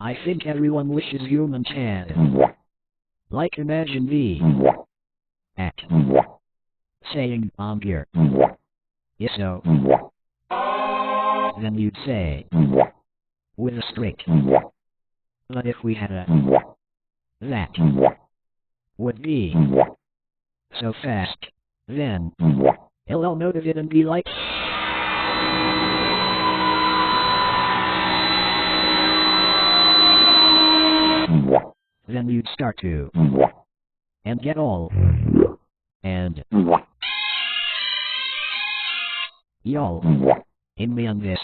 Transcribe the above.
I think everyone wishes humans had. Like imagine the act saying I'm here. Yes, so then you'd say with a streak. But if we had a that would be so fast, then he'll notice it and be like then you'd start to and get all and yall in me on this.